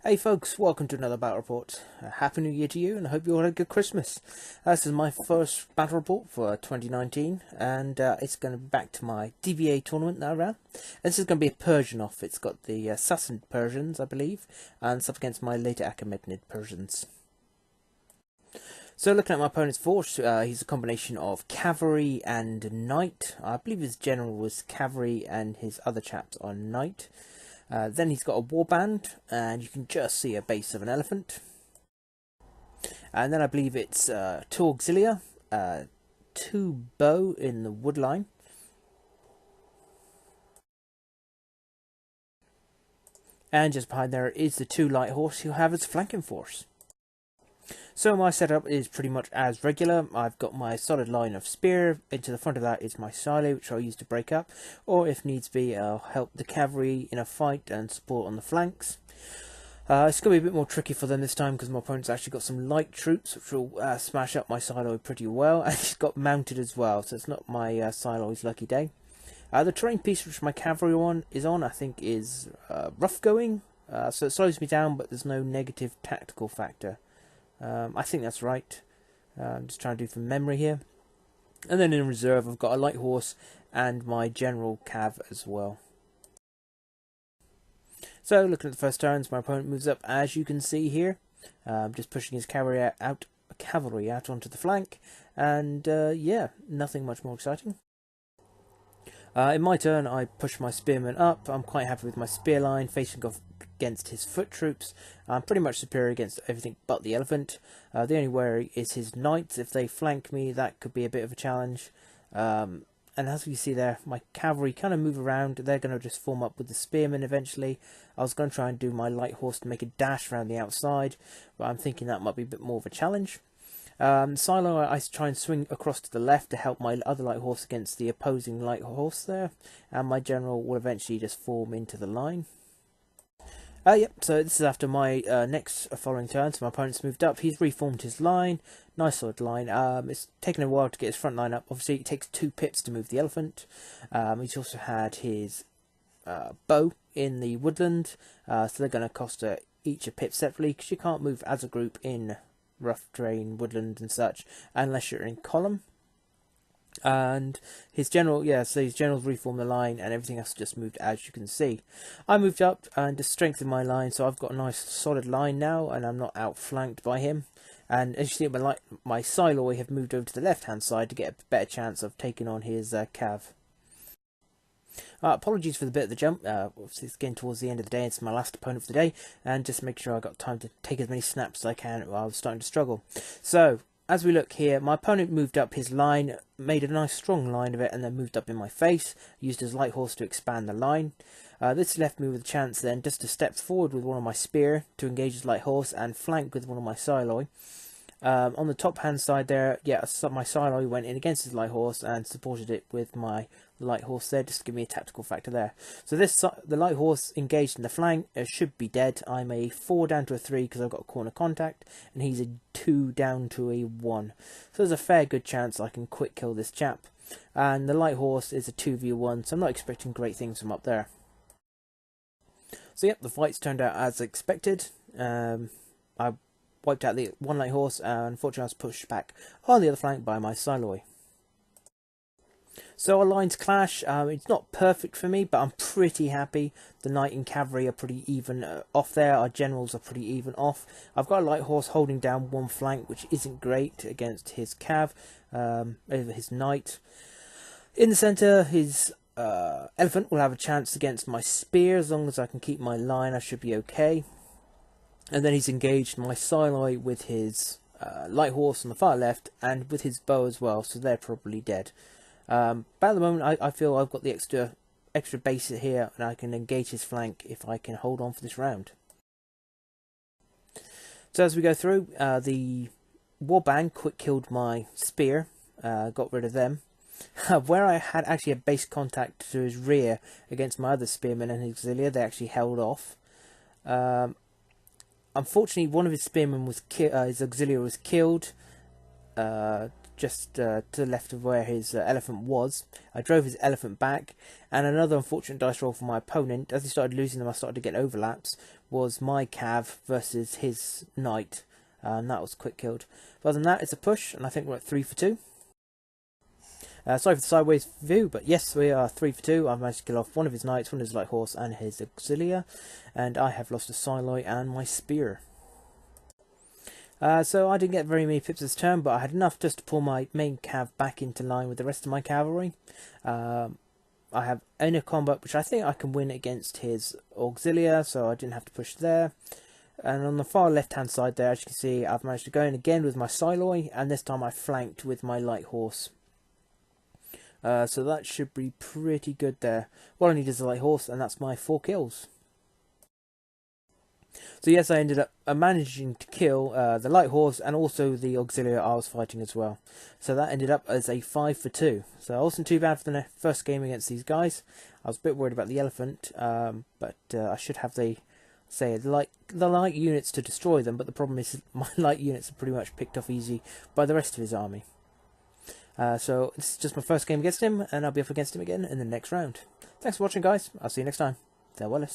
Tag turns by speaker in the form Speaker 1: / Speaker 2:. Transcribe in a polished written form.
Speaker 1: Hey folks, welcome to another battle report. Happy New Year to you, and I hope you all had a good Christmas. This is my first battle report for 2019, and it's going to be back to my DBA tournament that I ran. This is going to be a Persian off. It's got the Sassanid Persians, I believe, and it's up against my later Achaemenid Persians. So looking at my opponent's force, he's a combination of cavalry and knight. I believe his general was cavalry and his other chaps are knight. Then he's got a warband, and you can just see a base of an elephant. And then I believe it's 2 auxilia, 2 bow in the wood line. And just behind there is the 2 light horse who have as flanking force. So my setup is pretty much as regular. I've got my solid line of spear. Into the front of that is my silo, which I'll use to break up, or if needs be, I'll help the cavalry in a fight and support on the flanks. It's going to be a bit more tricky for them this time because my opponent's actually got some light troops, which will smash up my silo pretty well, and he's got mounted as well, so it's not my silo's lucky day. The terrain piece which my cavalry is on, I think, is rough going, so it slows me down, but there's no negative tactical factor. I think that's right. I'm just trying to do from memory here. And then in reserve, I've got a light horse and my general cav as well. So looking at the first turns, my opponent moves up, as you can see here. Just pushing his cavalry out onto the flank. And yeah, nothing much more exciting. In my turn, I push my spearmen up. I'm quite happy with my spear line facing off against his foot troops. I'm pretty much superior against everything but the elephant. The only worry is his knights. If they flank me, that could be a bit of a challenge. And as you see there, my cavalry kind of move around. They're going to just form up with the spearmen eventually. I was going to try and do my light horse to make a dash around the outside, but I'm thinking that might be a bit more of a challenge. Silo, I try and swing across to the left to help my other light horse against the opposing light horse there, and my general will eventually just form into the line. Yep, so this is after my next following turn, so my opponent's moved up, he's reformed his line, nice solid line. It's taken a while to get his front line up, obviously it takes 2 pips to move the elephant. He's also had his bow in the woodland, so they're going to cost each a pip separately, because you can't move as a group in rough terrain, woodland and such, unless you're in column. And his general, so his generals reformed the line and everything else just moved, as you can see. I moved up and just strengthened my line, so I've got a nice solid line now and I'm not outflanked by him. And as you see, my siloi have moved over to the left hand side to get a better chance of taking on his cav. Apologies for the bit of the jump. Obviously it's getting towards the end of the day. It's my last opponent for the day, and just make sure I got time to take as many snaps as I can while I was starting to struggle. So as we look here, my opponent moved up his line, made a nice strong line of it, and then moved up in my face, used his light horse to expand the line. This left me with a chance then just to step forward with one of my spear to engage his light horse and flank with one of my siloi. On the top hand side there, my siloi went in against his light horse and supported it with my light horse there, just to give me a tactical factor there. So the light horse engaged in the flank should be dead. I'm a 4 down to a 3 because I've got a corner contact, and he's a 2 down to a 1. So there's a fair good chance I can quick kill this chap. And the light horse is a 2v1, so I'm not expecting great things from up there. So yep, the fight's turned out as expected. I wiped out the 1 light horse, and unfortunately I was pushed back on the other flank by my siloi. So our lines clash. It's not perfect for me, but I'm pretty happy. The knight and cavalry are pretty even off there. Our generals are pretty even off. I've got a light horse holding down one flank, which isn't great against his cav, over his knight. In the centre, his elephant will have a chance against my spear. As long as I can keep my line, I should be okay. And then he's engaged my siloi with his light horse on the far left, and with his bow as well, so they're probably dead. But at the moment, I feel I've got the extra base here, and I can engage his flank if I can hold on for this round. So as we go through, the warband quick killed my spear, got rid of them. Where I had actually a base contact to his rear against my other spearmen and his auxilia, they actually held off. Unfortunately, one of his spearmen was his auxiliary was killed. just to the left of where his elephant was. I drove his elephant back, and another unfortunate dice roll for my opponent, as he started losing them, I started to get overlaps, was my cav versus his knight, and that was quick killed. But other than that, it's a push, and I think we're at 3 for 2. Sorry for the sideways view, but yes, we are 3 for 2. I've managed to kill off one of his knights, one of his light horse, and his auxilia, and I have lost a Siloi and my spear. So I didn't get very many pips this turn, but I had enough just to pull my main cav back into line with the rest of my cavalry. I have inner combat, which I think I can win against his auxilia, so I didn't have to push there. And on the far left hand side there, as you can see, I've managed to go in again with my Siloi, and this time I flanked with my light horse. So that should be pretty good there. What I need is a light horse, and that's my 4 kills. So yes, I ended up managing to kill the light horse and also the auxilia I was fighting as well. So that ended up as a 5 for 2. So it wasn't too bad for the first game against these guys. I was a bit worried about the elephant, but I should have the light units to destroy them. But the problem is my light units are pretty much picked off easy by the rest of his army. So this is just my first game against him, and I'll be up against him again in the next round. Thanks for watching, guys. I'll see you next time. Farewell.